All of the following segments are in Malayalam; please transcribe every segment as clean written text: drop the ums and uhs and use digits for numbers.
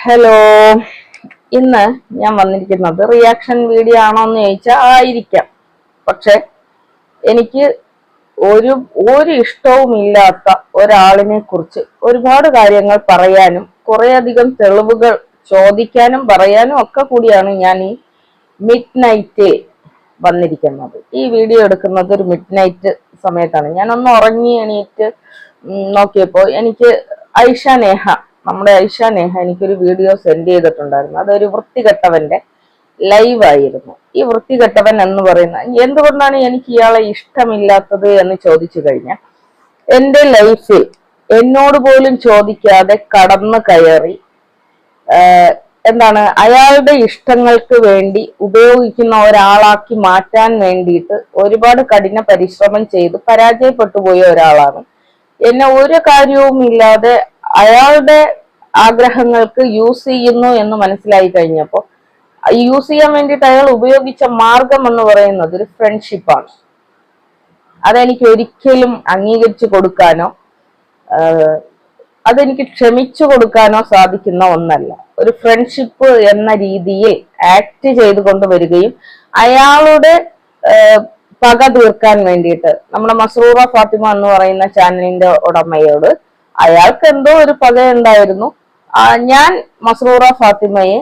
ഹലോ, ഇന്ന് ഞാൻ വന്നിരിക്കുന്നത് റിയാക്ഷൻ വീഡിയോ ആണോ എന്ന് ചോദിച്ചാൽ ആയിരിക്കാം. പക്ഷെ എനിക്ക് ഒരു ഒരു ഇഷ്ടവുമില്ലാത്ത ഒരാളിനെ കുറിച്ച് ഒരുപാട് കാര്യങ്ങൾ പറയാനും കുറേയധികം തെളിവുകൾ ചോദിക്കാനും പറയാനും ഒക്കെ കൂടിയാണ് ഞാൻ ഈ മിഡ് നൈറ്റ് വന്നിരിക്കുന്നത്. ഈ വീഡിയോ എടുക്കുന്നത് ഒരു മിഡ് നൈറ്റ് സമയത്താണ്. ഞാനൊന്ന് ഉറങ്ങി എണീറ്റ് നോക്കിയപ്പോൾ എനിക്ക് നമ്മുടെ ഐഷ നേഹ എനിക്കൊരു വീഡിയോ സെൻഡ് ചെയ്തിട്ടുണ്ടായിരുന്നു. അതൊരു വൃത്തികെട്ടവന്റെ ലൈവ് ആയിരുന്നു. ഈ വൃത്തികെട്ടവൻ എന്ന് പറയുന്ന എന്തുകൊണ്ടാണ് എനിക്ക് ഇയാളെ ഇഷ്ടമില്ലാത്തത് എന്ന് ചോദിച്ചു കഴിഞ്ഞാൽ, എന്റെ ലൈഫിൽ എന്നോട് പോലും ചോദിക്കാതെ കടന്നു കയറി അയാളുടെ ഇഷ്ടങ്ങൾക്ക് വേണ്ടി ഉപയോഗിക്കുന്ന ഒരാളാക്കി മാറ്റാൻ വേണ്ടിയിട്ട് ഒരുപാട് കഠിന പരിശ്രമം ചെയ്ത് പരാജയപ്പെട്ടു പോയ ഒരാളാണ്. എന്നെ ഒരു കാര്യവും ഇല്ലാതെ അയാളുടെ ആഗ്രഹങ്ങൾക്ക് യൂസ് ചെയ്യുന്നു എന്ന് മനസ്സിലായി കഴിഞ്ഞപ്പോൾ യൂസ് ചെയ്യാൻ വേണ്ടിയിട്ട് അയാൾ ഉപയോഗിച്ച മാർഗം എന്ന് പറയുന്നത് ഒരു ഫ്രണ്ട്ഷിപ്പാണ്. അതെനിക്ക് ഒരിക്കലും അംഗീകരിച്ചു കൊടുക്കാനോ അതെനിക്ക് ക്ഷമിച്ചു കൊടുക്കാനോ സാധിക്കുന്ന ഒന്നല്ല. ഒരു ഫ്രണ്ട്ഷിപ്പ് എന്ന രീതിയിൽ ആക്ട് ചെയ്തുകൊണ്ട് വരികയും അയാളുടെ പക തീർക്കാൻ വേണ്ടിയിട്ട് നമ്മുടെ മസ്റൂറ ഫാത്തിമ എന്ന് പറയുന്ന ചാനലിന്റെ ഉടമയോട് അയാൾക്ക് എന്തോ ഒരു പക ഉണ്ടായിരുന്നു. ഞാൻ മസ്റൂറ ഫാത്തിമയെ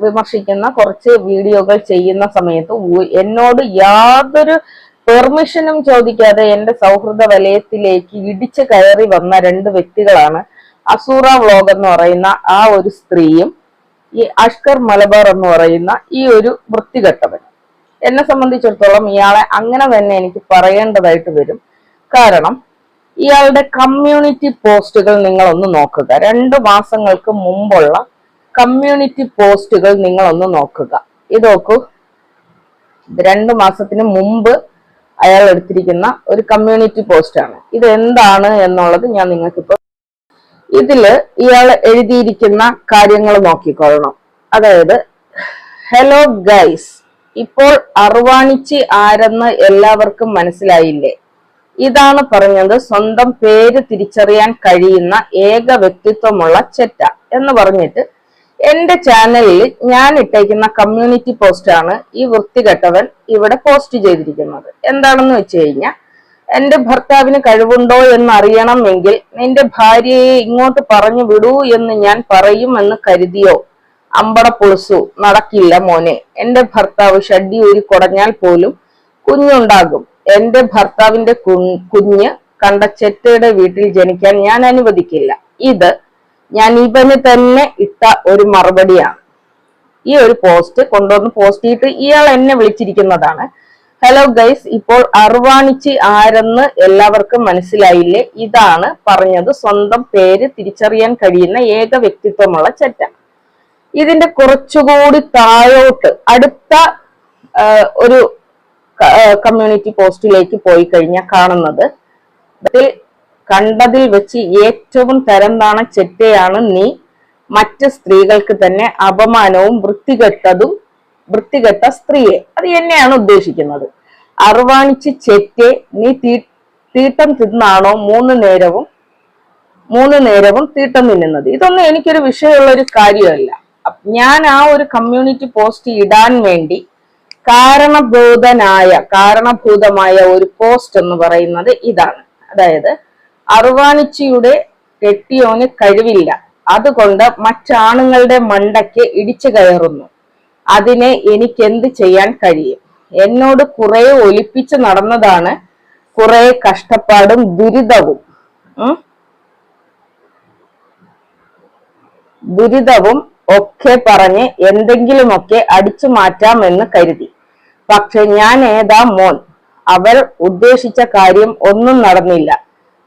വിമർശിക്കുന്ന കുറച്ച് വീഡിയോകൾ ചെയ്യുന്ന സമയത്ത് എന്നോട് യാതൊരു പെർമിഷനും ചോദിക്കാതെ എന്റെ സൗഹൃദ വലയത്തിലേക്ക് ഇടിച്ചു കയറി വന്ന രണ്ട് വ്യക്തികളാണ് അസൂറ വ്ലോഗ് എന്ന് പറയുന്ന ആ ഒരു സ്ത്രീയും ഈ അഷ്കർ മലബാർ എന്ന് പറയുന്ന ഈ ഒരു വൃത്തികെട്ടവൻ. എന്നെ സംബന്ധിച്ചിടത്തോളം ഇയാളെ അങ്ങനെ തന്നെ എനിക്ക് പറയേണ്ടതായിട്ട് വരും. കാരണം ഇയാളുടെ കമ്മ്യൂണിറ്റി പോസ്റ്റുകൾ നിങ്ങളൊന്ന് നോക്കുക. 2 മാസങ്ങൾക്ക് മുമ്പുള്ള കമ്മ്യൂണിറ്റി പോസ്റ്റുകൾ നിങ്ങളൊന്ന് നോക്കുക. ഇത് നോക്കൂ, 2 മാസത്തിന് മുമ്പ് അയാൾ എടുത്തിരിക്കുന്ന ഒരു കമ്മ്യൂണിറ്റി പോസ്റ്റാണ്. ഇത് എന്താണ് എന്നുള്ളത് ഞാൻ നിങ്ങൾക്കിപ്പോ ഇതില് ഇയാൾ എഴുതിയിരിക്കുന്ന കാര്യങ്ങൾ നോക്കിക്കൊള്ളണം. അതായത്, ഹലോ ഗൈസ്, ഇപ്പോൾ അർവാണിച്ചി ആരെന്ന് എല്ലാവർക്കും മനസ്സിലായില്ലേ? ഇതാണ് പറഞ്ഞത് സ്വന്തം പേര് തിരിച്ചറിയാൻ കഴിയുന്ന ഏക വ്യക്തിത്വമുള്ള ചെറ്റ എന്ന് പറഞ്ഞിട്ട് എന്റെ ചാനലിൽ ഞാൻ ഇട്ടേക്കുന്ന കമ്മ്യൂണിറ്റി പോസ്റ്റാണ് ഈ വൃത്തികെട്ടവൻ ഇവിടെ പോസ്റ്റ് ചെയ്തിരിക്കുന്നത്. എന്താണെന്ന് വെച്ച് കഴിഞ്ഞാൽ, എന്റെ ഭർത്താവിന് കഴിവുണ്ടോ എന്ന് അറിയണമെങ്കിൽ നിന്റെ ഭാര്യയെ ഇങ്ങോട്ട് പറഞ്ഞു വിടൂ എന്ന് ഞാൻ പറയുമെന്ന് കരുതിയോ? അമ്പട പുളുസു, നടക്കില്ല മോനെ. എന്റെ ഭർത്താവ് ഷഡ്ഡി ഊരി കുടഞ്ഞാൽ പോലും കുഞ്ഞുണ്ടാകും. എന്റെ ഭർത്താവിന്റെ കുഞ്ഞ് കണ്ട ചെറ്റയുടെ വീട്ടിൽ ജനിക്കാൻ ഞാൻ അനുവദിക്കില്ല. ഇത് ഞാൻ ഇവന് തന്നെ ഇട്ട ഒരു മറുപടിയാണ്. ഈ ഒരു പോസ്റ്റ് കൊണ്ടുവന്ന് പോസ്റ്റ് ചെയ്തിട്ട് ഇയാൾ എന്നെ വിളിച്ചിരിക്കുന്നതാണ്. ഹലോ ഗൈസ്, ഇപ്പോൾ അർവാണിച്ചി ആരെന്ന് എല്ലാവർക്കും മനസ്സിലായില്ലേ? ഇതാണ് പറഞ്ഞത് സ്വന്തം പേര് തിരിച്ചറിയാൻ കഴിയുന്ന ഏക വ്യക്തിത്വമുള്ള ചെറ്റ. ഇതിന്റെ കുറച്ചുകൂടി താഴോട്ട് അടുത്ത ഒരു കമ്മ്യൂണിറ്റി പോസ്റ്റിലേക്ക് പോയി കഴിഞ്ഞാൽ കാണുന്നത്, കണ്ടതിൽ വെച്ച് ഏറ്റവും തരം താണ ചെറ്റയാണ് നീ. മറ്റ് സ്ത്രീകൾക്ക് തന്നെ അപമാനവും വൃത്തികെട്ട സ്ത്രീയെ. അത് എന്നെയാണ് ഉദ്ദേശിക്കുന്നത്. അർവാണിച്ച് ചെറ്റെ, നീ തീട്ടം തിന്നാണോ 3 നേരവും തീട്ടം തിന്നുന്നത്? ഇതൊന്നും എനിക്കൊരു വിഷയമുള്ള ഒരു കാര്യമല്ല. ഞാൻ ആ ഒരു കമ്മ്യൂണിറ്റി പോസ്റ്റ് ഇടാൻ വേണ്ടി കാരണഭൂതമായ ഒരു പോസ്റ്റ് എന്ന് പറയുന്നത് ഇതാണ്. അതായത്, അർവാണിച്ചിയുടെ കെട്ടിയോന് കഴിവില്ല, അതുകൊണ്ട് മറ്റാണുങ്ങളുടെ മണ്ടയ്ക്ക് ഇടിച്ചു കയറുന്നു. അതിനെ എനിക്കെന്ത് ചെയ്യാൻ കഴിയും? എന്നോട് കുറെ ഒലിപ്പിച്ച് നടന്നതാണ്, കുറെ കഷ്ടപ്പാടും ദുരിതവും ഒക്കെ പറഞ്ഞ് എന്തെങ്കിലുമൊക്കെ അടിച്ചു മാറ്റാമെന്ന് കരുതി. പക്ഷെ ഞാൻ ഏതാ മോൻ? അവൾ ഉദ്ദേശിച്ച കാര്യം ഒന്നും നടന്നില്ല,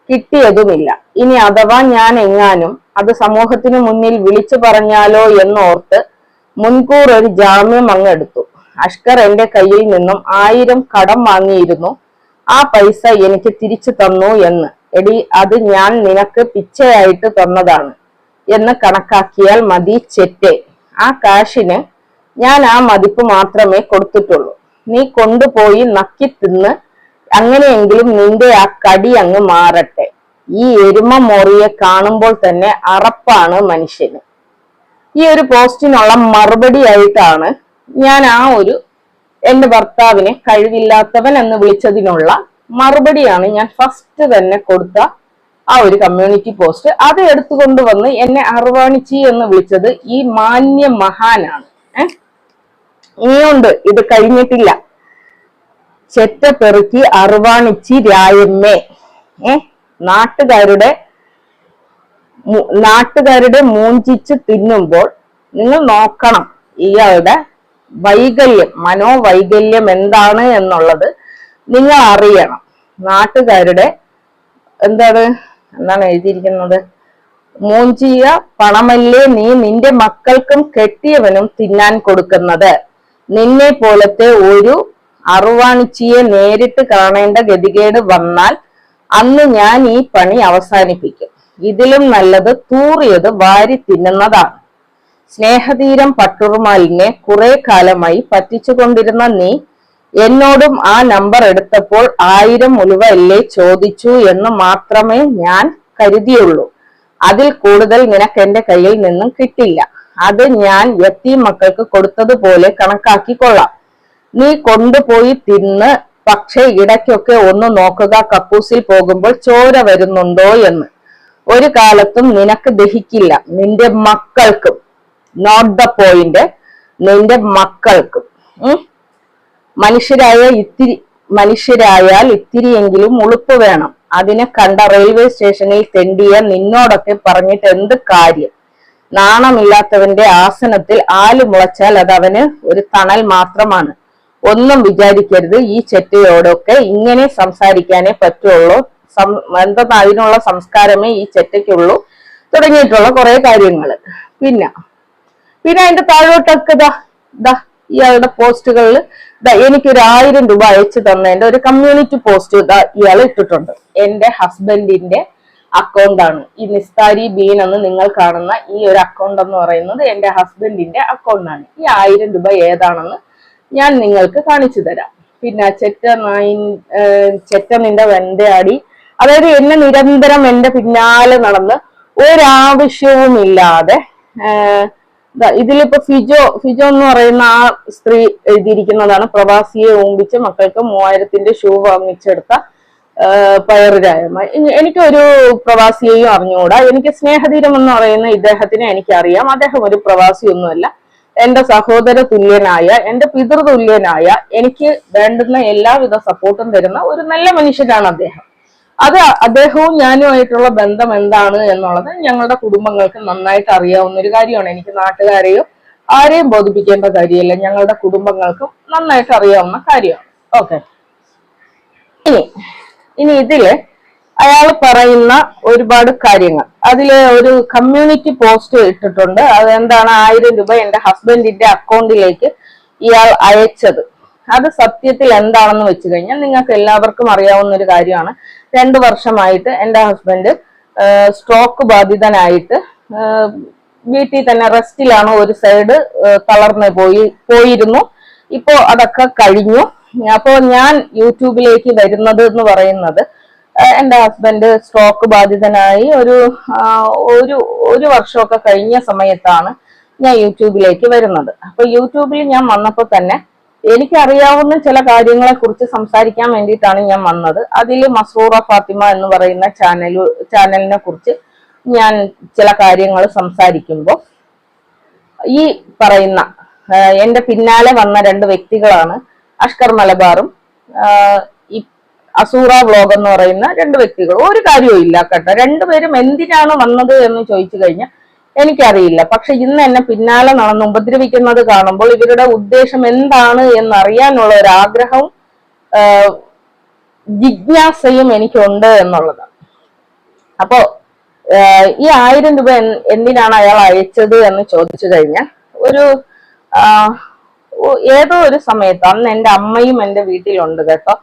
കിട്ടിയതുമില്ല. ഇനി അഥവാ ഞാൻ എങ്ങാനും അത് സമൂഹത്തിന് മുന്നിൽ വിളിച്ചു പറഞ്ഞാലോ എന്നോർത്ത് മുൻകൂർ ഒരു ജാമ്യം അങ്ങെടുത്തു. അഷ്കർ എന്റെ കയ്യിൽ നിന്നും 1000 കടം വാങ്ങിയിരുന്നു. ആ പൈസ എനിക്ക് തിരിച്ചു തന്നു എന്ന്. എടി, അത് ഞാൻ നിനക്ക് പിച്ചയായിട്ട് തന്നതാണ് എന്ന് കണക്കാക്കിയാൽ മതി ചെറ്റെ. ആ കാശിന് ഞാൻ ആ മതിപ്പ് മാത്രമേ കൊടുത്തിട്ടുള്ളൂ. നീ കൊണ്ടുപോയി നക്കി തിന്ന്, അങ്ങനെയെങ്കിലും നിന്റെ ആ കടി അങ്ങ് മാറട്ടെ. ഈ എരുമ മോറിയെ കാണുമ്പോൾ തന്നെ അറപ്പാണ് മനുഷ്യന്. ഈ ഒരു പോസ്റ്റിനുള്ള മറുപടി ആയിട്ടാണ് ഞാൻ എന്റെ ഭർത്താവിനെ കഴിവില്ലാത്തവൻ എന്ന് വിളിച്ചതിനുള്ള മറുപടിയാണ് ഞാൻ ഫസ്റ്റ് തന്നെ കൊടുത്ത ആ ഒരു കമ്മ്യൂണിറ്റി പോസ്റ്റ്. അത് എടുത്തുകൊണ്ടുവന്ന് എന്നെ അർവാണിച്ചി എന്ന് വിളിച്ചത് ഈ മാന്യ മഹാനാണ്. ഇനിയുണ്ട്, ഇത് കഴിഞ്ഞിട്ടില്ല. ചെറ്റപ്പെറുക്കി അർവാണിച്ചി രായമ്മേ. നാട്ടുകാരുടെ മൂഞ്ചിച്ച് തിന്നുമ്പോൾ നിങ്ങൾ നോക്കണം ഇയാളുടെ മനോവൈകല്യം എന്താണ് എന്നുള്ളത് നിങ്ങൾ അറിയണം. നാട്ടുകാരുടെ എന്താണ് എഴുതിയിരിക്കുന്നത്? മൂഞ്ചിയ പണമല്ലേ നീ നിന്റെ മക്കൾക്കും കെട്ടിയവനും തിന്നാൻ കൊടുക്കുന്നത്. നിന്നെ പോലത്തെ ഒരു അറുവാണിച്ചിയെ നേരിട്ട് കാണേണ്ട ഗതികേട് വന്നാൽ അന്ന് ഞാൻ ഈ പണി അവസാനിപ്പിക്കും. ഇതിലും നല്ലത് തൂറിയത് വാരി തിന്നുന്നതാണ്. സ്നേഹതീരം പട്ടുറുമാലിനെ കുറെ കാലമായി പറ്റിച്ചുകൊണ്ടിരുന്ന നീ എന്നോടും ആ നമ്പർ എടുത്തപ്പോൾ 1000 ഉലുവ അല്ലേ ചോദിച്ചു എന്ന് മാത്രമേ ഞാൻ കരുതിയുള്ളൂ. അതിൽ കൂടുതൽ നിനക്ക് എന്റെ കയ്യിൽ നിന്നും കിട്ടില്ല. അത് ഞാൻ യത്തീം മക്കൾക്ക് കൊടുത്തതുപോലെ കണക്കാക്കിക്കൊള്ളാം. നീ കൊണ്ടുപോയി തിന്ന്. പക്ഷെ ഇടയ്ക്കൊക്കെ ഒന്ന് നോക്കുക കക്കൂസിൽ പോകുമ്പോൾ ചോര വരുന്നുണ്ടോ എന്ന്. ഒരു കാലത്തും നിനക്ക് ദഹിക്കില്ല. നിന്റെ മക്കൾക്കും, നോട്ട് ദ പോയിന്റ്, നിന്റെ മക്കൾക്കും. മനുഷ്യരായാൽ ഇത്തിരിയെങ്കിലും ഉളുപ്പ് വേണം. അതിനെ കണ്ട റെയിൽവേ സ്റ്റേഷനിൽ തെണ്ടിയ നിന്നോടൊക്കെ പറഞ്ഞിട്ട് എന്ത് കാര്യം? നാണമില്ലാത്തവന്റെ ആസനത്തിൽ ആല് മുളച്ചാൽ അത് അവന് ഒരു തണൽ മാത്രമാണ്. ഒന്നും വിചാരിക്കരുത്. ഈ ചെറ്റയോടൊക്കെ ഇങ്ങനെ സംസാരിക്കാനേ പറ്റുള്ളൂ. അതിനുള്ള സംസ്കാരമേ ഈ ചെറ്റയ്ക്കുള്ളൂ. തുടങ്ങിയിട്ടുള്ള കുറെ കാര്യങ്ങൾ. പിന്നെ അതിന്റെ താഴോട്ടൊക്കെ ഇയാളുടെ പോസ്റ്റുകളിൽ എനിക്കൊരു 1000 രൂപ അയച്ചു തന്നതിന്റെ ഒരു കമ്മ്യൂണിറ്റി പോസ്റ്റ് ഇയാൾ ഇട്ടിട്ടുണ്ട്. എന്റെ ഹസ്ബൻഡിന്റെ അക്കൗണ്ടാണ് ഈ നിസ്താരി ബീൻ എന്ന് നിങ്ങൾ കാണുന്ന ഈ ഒരു അക്കൗണ്ട് എന്ന് പറയുന്നത് എന്റെ ഹസ്ബൻഡിന്റെ അക്കൗണ്ടാണ്. ഈ 1000 രൂപ ഏതാണെന്ന് ഞാൻ നിങ്ങൾക്ക് കാണിച്ചു തരാം. പിന്നെ ചെറ്റ നിന്റെ വെന്തയാടി, അതായത് എന്നെ നിരന്തരം എന്റെ പിന്നാലെ നടന്ന് ഒരാവശ്യവുമില്ലാതെ ഇതിലിപ്പോ ഫിജോ എന്ന് പറയുന്ന ആ സ്ത്രീ എഴുതിയിരിക്കുന്നതാണ്. പ്രവാസിയെ ഊമ്പിച്ച് മക്കൾക്ക് 3000ന്റെ ഷൂ വാങ്ങിച്ചെടുത്ത പയറുരായ്മ. എനിക്കൊരു പ്രവാസിയെയും അറിഞ്ഞുകൂടാ. എനിക്ക് സ്നേഹതീരം എന്ന് പറയുന്ന ഇദ്ദേഹത്തിനെ എനിക്കറിയാം. അദ്ദേഹം ഒരു പ്രവാസിയൊന്നുമല്ല. എന്റെ സഹോദര തുല്യനായ, എന്റെ പിതൃതുല്യനായ, എനിക്ക് വേണ്ടുന്ന എല്ലാവിധ സപ്പോർട്ടും തരുന്ന ഒരു നല്ല മനുഷ്യനാണ് അദ്ദേഹം. അദ്ദേഹവും ഞാനുമായിട്ടുള്ള ബന്ധം എന്താണ് എന്നുള്ളത് ഞങ്ങളുടെ കുടുംബങ്ങൾക്ക് നന്നായിട്ട് അറിയാവുന്ന ഒരു കാര്യമാണ്. എനിക്ക് നാട്ടുകാരെയോ ആരെയും ബോധിപ്പിക്കേണ്ട കാര്യമില്ല. ഞങ്ങളുടെ കുടുംബങ്ങൾക്കും നന്നായിട്ട് അറിയാവുന്ന കാര്യമാണ്. ഓക്കെ, ഇനി ഇതില് അയാൾ പറയുന്ന ഒരുപാട് കാര്യങ്ങൾ, അതില് ഒരു കമ്മ്യൂണിറ്റി പോസ്റ്റ് ഇട്ടിട്ടുണ്ട്. അതെന്താണ്? 1000 രൂപ എന്റെ ഹസ്ബൻഡിന്റെ അക്കൗണ്ടിലേക്ക് ഇയാൾ അയച്ചത്. അത് സത്യത്തിൽ എന്താണെന്ന് വെച്ച് കഴിഞ്ഞാൽ നിങ്ങൾക്ക് എല്ലാവർക്കും അറിയാവുന്ന ഒരു കാര്യമാണ്. 2 വർഷമായിട്ട് എന്റെ ഹസ്ബൻഡ് സ്ട്രോക്ക് ബാധിതനായിട്ട് വീട്ടിൽ തന്നെ റെസ്റ്റിലാണ്. ഒരു സൈഡ് തളർന്നു പോയിരുന്നു. ഇപ്പോ അതൊക്കെ കഴിഞ്ഞു. അപ്പോ ഞാൻ യൂട്യൂബിലേക്ക് വരുന്നത് എന്ന് പറയുന്നത്, എന്റെ ഹസ്ബൻഡ് സ്ട്രോക്ക് ബാധിതനായി ഒരു വർഷമൊക്കെ കഴിഞ്ഞ സമയത്താണ് ഞാൻ യൂട്യൂബിലേക്ക് വരുന്നത്. അപ്പൊ യൂട്യൂബിൽ ഞാൻ വന്നപ്പോൾ തന്നെ എനിക്കറിയാവുന്ന ചില കാര്യങ്ങളെ കുറിച്ച് സംസാരിക്കാൻ വേണ്ടിയിട്ടാണ് ഞാൻ വന്നത്. അതിൽ മസ്റൂറ ഫാത്തിമ എന്ന് പറയുന്ന ചാനലിനെ കുറിച്ച് ഞാൻ ചില കാര്യങ്ങൾ സംസാരിക്കുമ്പോൾ ഈ പറയുന്ന എന്റെ പിന്നാലെ വന്ന 2 വ്യക്തികളാണ് അഷ്കർ മലബാറും ഈ അസൂറ വ്ലോഗ് എന്ന് പറയുന്ന 2 വ്യക്തികൾ. ഒരു കാര്യവും ഇല്ല കേട്ടോ. 2 പേരും എന്തിനാണ് വന്നത് എന്ന് ചോദിച്ചു കഴിഞ്ഞാൽ എനിക്കറിയില്ല. പക്ഷെ ഇന്ന് എന്നെ പിന്നാലെ നടന്ന് ഉപദ്രവിക്കുന്നത് കാണുമ്പോൾ ഇവരുടെ ഉദ്ദേശം എന്താണ് എന്നറിയാനുള്ള ഒരു ആഗ്രഹവും ജിജ്ഞാസയും എനിക്കുണ്ട് എന്നുള്ളതാണ്. അപ്പോ ഈ 1000 രൂപ എന്തിനാണ് അയാൾ അയച്ചത് എന്ന് ചോദിച്ചു കഴിഞ്ഞാൽ, ഏതോ ഒരു സമയത്ത് അന്ന് എന്റെ അമ്മയും എന്റെ വീട്ടിലുണ്ട് കേട്ടോ.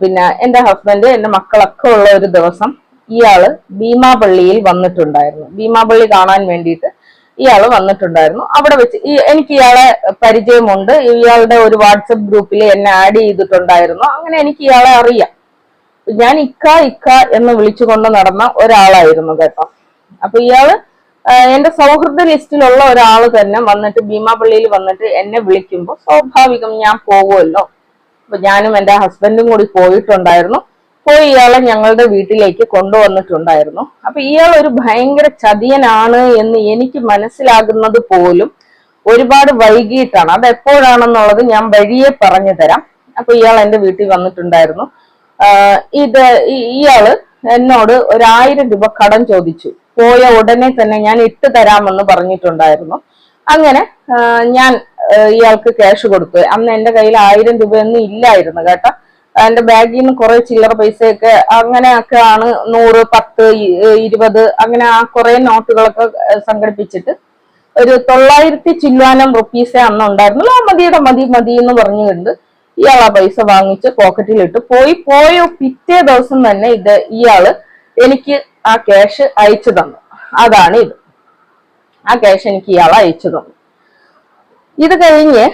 പിന്നെ എന്റെ ഹസ്ബൻഡ്, എന്റെ മക്കളൊക്കെ ഉള്ള ഒരു ദിവസം ഇയാള് ഭീമാപള്ളിയിൽ വന്നിട്ടുണ്ടായിരുന്നു. ഭീമാപള്ളി കാണാൻ വേണ്ടിയിട്ട് ഇയാള് വന്നിട്ടുണ്ടായിരുന്നു. അവിടെ വെച്ച് എനിക്ക് ഇയാളെ പരിചയമുണ്ട്. ഇയാളുടെ ഒരു വാട്സപ്പ് ഗ്രൂപ്പിൽ എന്നെ ആഡ് ചെയ്തിട്ടുണ്ടായിരുന്നു. അങ്ങനെ എനിക്ക് ഇയാളെ അറിയാം. ഞാൻ ഇക്ക ഇക്ക എന്ന് വിളിച്ചുകൊണ്ട് നടന്ന ഒരാളായിരുന്നു കേട്ടോ. അപ്പൊ ഇയാള് എന്റെ സൗഹൃദ ലിസ്റ്റിലുള്ള ഒരാൾ തന്നെ വന്നിട്ട് ഭീമാപള്ളിയിൽ വന്നിട്ട് എന്നെ വിളിക്കുമ്പോൾ സ്വാഭാവികം ഞാൻ പോകുമല്ലോ. അപ്പൊ ഞാനും എന്റെ ഹസ്ബൻഡും കൂടി പോയിട്ടുണ്ടായിരുന്നു. പോയി ഇയാളെ ഞങ്ങളുടെ വീട്ടിലേക്ക് കൊണ്ടുവന്നിട്ടുണ്ടായിരുന്നു. അപ്പൊ ഇയാൾ ഒരു ഭയങ്കര ചതിയനാണ് എന്ന് എനിക്ക് മനസ്സിലാകുന്നത് പോലും ഒരുപാട് വൈകിട്ടാണ്. അത് എപ്പോഴാണെന്നുള്ളത് ഞാൻ വഴിയെ പറഞ്ഞു തരാം. അപ്പൊ ഇയാൾ എന്റെ വീട്ടിൽ വന്നിട്ടുണ്ടായിരുന്നു. ഇയാള് എന്നോട് 1000 രൂപ കടം ചോദിച്ചു. പോയ ഉടനെ തന്നെ ഞാൻ ഇട്ട് തരാമെന്ന് പറഞ്ഞിട്ടുണ്ടായിരുന്നു. അങ്ങനെ ഞാൻ ഇയാൾക്ക് ക്യാഷ് കൊടുത്തു. അന്ന് എന്റെ കയ്യിൽ 1000 രൂപയൊന്നും ഇല്ലായിരുന്നു കേട്ടോ. എന്റെ ബാഗിൽ നിന്ന് കുറെ ചില്ലറ പൈസയൊക്കെ അങ്ങനെയൊക്കെ ആണ് 100, 10, 20 അങ്ങനെ ആ കുറെ നോട്ടുകളൊക്കെ സംഘടിപ്പിച്ചിട്ട് ഒരു 900 ചില്ലാനം റുപ്പീസേ അന്ന് ഉണ്ടായിരുന്നുള്ളൂ. മതി എന്ന് പറഞ്ഞുകൊണ്ട് ഇയാൾ ആ പൈസ വാങ്ങിച്ച് പോക്കറ്റിലിട്ട് പോയ പിറ്റേ ദിവസം തന്നെ ഇയാള് എനിക്ക് ആ ക്യാഷ് അയച്ചു തന്നു. അതാണ് ഇത്. ആ ക്യാഷ് എനിക്ക് ഇയാൾ അയച്ചു തന്നു. ഇത് കഴിഞ്ഞ്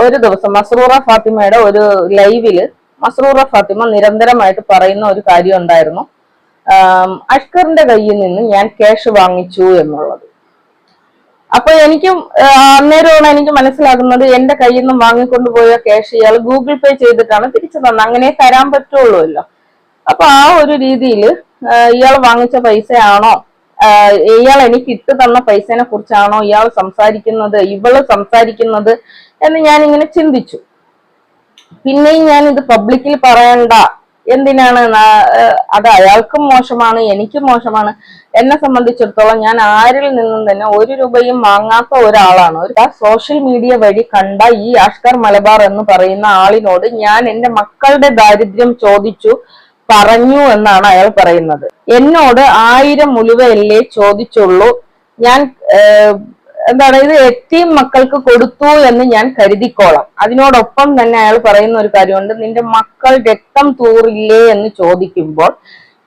ഒരു ദിവസം മസ്റൂറ ഫാത്തിമയുടെ ഒരു ലൈവില് മസ്റൂറ ഫാത്തിമ നിരന്തരമായിട്ട് പറയുന്ന ഒരു കാര്യം ഉണ്ടായിരുന്നു, അഷ്കറിന്റെ കയ്യിൽ നിന്ന് ഞാൻ ക്യാഷ് വാങ്ങിച്ചു എന്നുള്ളത്. അപ്പൊ എനിക്കും അന്നേരമാണ് എനിക്ക് മനസ്സിലാകുന്നത് എന്റെ കയ്യിൽ നിന്നും വാങ്ങിക്കൊണ്ടുപോയ ക്യാഷ് ഇയാൾ ഗൂഗിൾ പേ ചെയ്തിട്ടാണ് തിരിച്ചു തന്നത്. അങ്ങനെ തരാൻ പറ്റുള്ളൂല്ലോ. അപ്പൊ ആ ഒരു രീതിയിൽ ഇയാൾ വാങ്ങിച്ച പൈസയാണോ, ഇയാൾ എനിക്ക് ഇട്ട് തന്ന പൈസനെ കുറിച്ചാണോ ഇയാൾ സംസാരിക്കുന്നത്, ഇവള് സംസാരിക്കുന്നത് എന്ന് ഞാൻ ഇങ്ങനെ ചിന്തിച്ചു. പിന്നെയും ഞാൻ ഇത് പബ്ലിക്കിൽ പറയണ്ട, എന്തിനാണ്, അത് അയാൾക്കും മോശമാണ്, എനിക്കും മോശമാണ്. എന്നെ സംബന്ധിച്ചിടത്തോളം ഞാൻ ആരിൽ നിന്നും തന്നെ 1 രൂപയും വാങ്ങാത്ത ഒരാളാണ്. ഒരു സോഷ്യൽ മീഡിയ വഴി കണ്ട ഈ അഷ്കർ മലബാർ എന്ന് പറയുന്ന ആളിനോട് ഞാൻ എന്റെ മക്കളുടെ ദാരിദ്ര്യം ചോദിച്ചു പറഞ്ഞു എന്നാണ് അയാൾ പറയുന്നത്. എന്നോട് 1000 ഉലുവയല്ലേ ചോദിച്ചുള്ളൂ, ഞാൻ എന്താണ് ഇത് എത്തിയും മക്കൾക്ക് കൊടുത്തു എന്ന് ഞാൻ കരുതിക്കോളാം. അതിനോടൊപ്പം തന്നെ അയാൾ പറയുന്ന ഒരു കാര്യമുണ്ട്, നിന്റെ മക്കൾ രക്തം തൂറില്ലേ എന്ന് ചോദിക്കുമ്പോൾ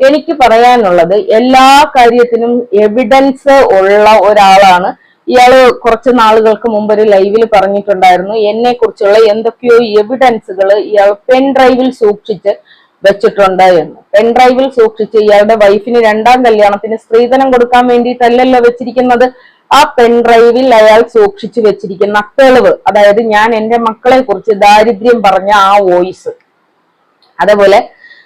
എനിക്ക് പറയാനുള്ളത്, എല്ലാ കാര്യത്തിനും എവിഡൻസ് ഉള്ള ഒരാളാണ് ഇയാള്. കുറച്ച് നാളുകൾക്ക് മുമ്പ് ഒരു ലൈവിൽ പറഞ്ഞിട്ടുണ്ടായിരുന്നു, എന്നെ കുറിച്ചുള്ള എന്തൊക്കെയോ എവിഡൻസുകൾ ഇയാൾ പെൻ ഡ്രൈവിൽ സൂക്ഷിച്ച് വെച്ചിട്ടുണ്ട് എന്ന്. പെൻ ഡ്രൈവിൽ സൂക്ഷിച്ച് ഇയാളുടെ വൈഫിന് 2ാം കല്യാണത്തിന് സ്ത്രീധനം കൊടുക്കാൻ വേണ്ടിയിട്ടല്ലല്ലോ വെച്ചിരിക്കുന്നത്. ആ പെൻ ഡ്രൈവിൽ അയാൾ സൂക്ഷിച്ചു വെച്ചിരിക്കുന്ന തെളിവ്, അതായത് ഞാൻ എന്റെ മക്കളെ കുറിച്ച് ദാരിദ്ര്യം പറഞ്ഞ ആ വോയിസ്, അതേപോലെ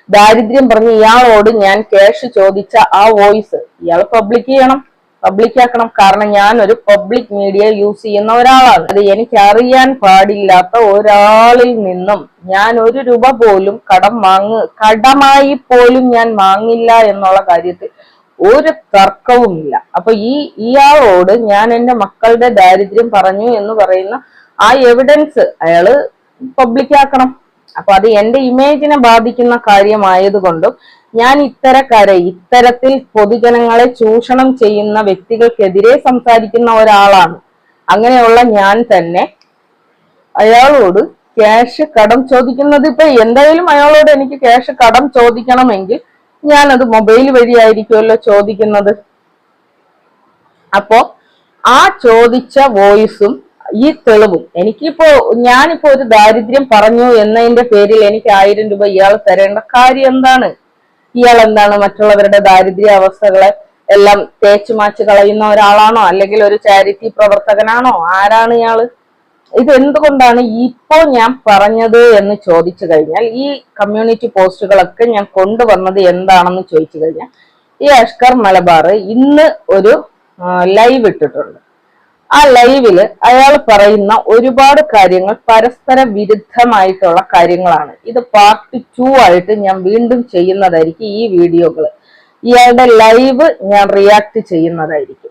ദാരിദ്ര്യം പറഞ്ഞ് ഇയാളോട് ഞാൻ ക്യാഷ് ചോദിച്ച ആ വോയിസ് ഇയാൾ പബ്ലിക്കാക്കണം. കാരണം ഞാൻ ഒരു പബ്ലിക് മീഡിയ യൂസ് ചെയ്യുന്ന ഒരാളാണ്. അത് എനിക്ക് അറിയാൻ പാടില്ലാത്ത ഒരാളിൽ നിന്നും ഞാൻ 1 രൂപ പോലും കടമായി പോലും ഞാൻ വാങ്ങില്ല എന്നുള്ള കാര്യത്തിൽ ഒരു തർക്കവുമില്ല. അപ്പൊ ഇയാളോട് ഞാൻ എന്റെ മക്കളുടെ ദാരിദ്ര്യം പറഞ്ഞു എന്ന് പറയുന്ന ആ എവിഡൻസ് അയാള് പബ്ലിക്കാക്കണം. അപ്പൊ അത് എന്റെ ഇമേജിനെ ബാധിക്കുന്ന കാര്യമായതുകൊണ്ടും ഞാൻ ഇത്തരത്തിൽ പൊതുജനങ്ങളെ ചൂഷണം ചെയ്യുന്ന വ്യക്തികൾക്കെതിരെ സംസാരിക്കുന്ന ഒരാളാണ്. അങ്ങനെയുള്ള ഞാൻ തന്നെ അയാളോട് ക്യാഷ് കടം ചോദിക്കുന്നത്, ഇപ്പൊ എന്തായാലും അയാളോട് എനിക്ക് ക്യാഷ് കടം ചോദിക്കണമെങ്കിൽ ഞാനത് മൊബൈൽ വഴിയായിരിക്കുമല്ലോ ചോദിക്കുന്നത്. അപ്പോ ആ ചോദിച്ച വോയിസും ഈ തെളിവും ഞാനിപ്പോ ഒരു ദാരിദ്ര്യം പറഞ്ഞു എന്നതിന്റെ പേരിൽ എനിക്ക് 1000 രൂപ ഇയാൾ തരേണ്ട കാര്യം എന്താണ്? ഇയാൾ എന്താണ് മറ്റുള്ളവരുടെ ദാരിദ്ര്യ അവസ്ഥകളെ എല്ലാം തേച്ചുമാച്ച് കളയുന്ന ഒരാളാണോ, അല്ലെങ്കിൽ ഒരു ചാരിറ്റി പ്രവർത്തകനാണോ? ആരാണ് ഇയാള്? ഇത് എന്തുകൊണ്ടാണ് ഇപ്പോൾ ഞാൻ പറഞ്ഞത് എന്ന് ചോദിച്ചു കഴിഞ്ഞാൽ, ഈ കമ്മ്യൂണിറ്റി പോസ്റ്റുകളൊക്കെ ഞാൻ കൊണ്ടുവന്നത് എന്താണെന്ന് ചോദിച്ചു കഴിഞ്ഞാൽ, ഈ അഷ്കർ മലബാർ ഇന്ന് ഒരു ലൈവ് ഇട്ടിട്ടുണ്ട്. ആ ലൈവില് അയാൾ പറയുന്ന ഒരുപാട് കാര്യങ്ങൾ പരസ്പര വിരുദ്ധമായിട്ടുള്ള കാര്യങ്ങളാണ്. ഇത് പാർട്ട് 2 ആയിട്ട് ഞാൻ വീണ്ടും ചെയ്യുന്നതായിരിക്കും. ഈ വീഡിയോകൾ ഇയാളുടെ ലൈവ് ഞാൻ റിയാക്ട് ചെയ്യുന്നതായിരിക്കും.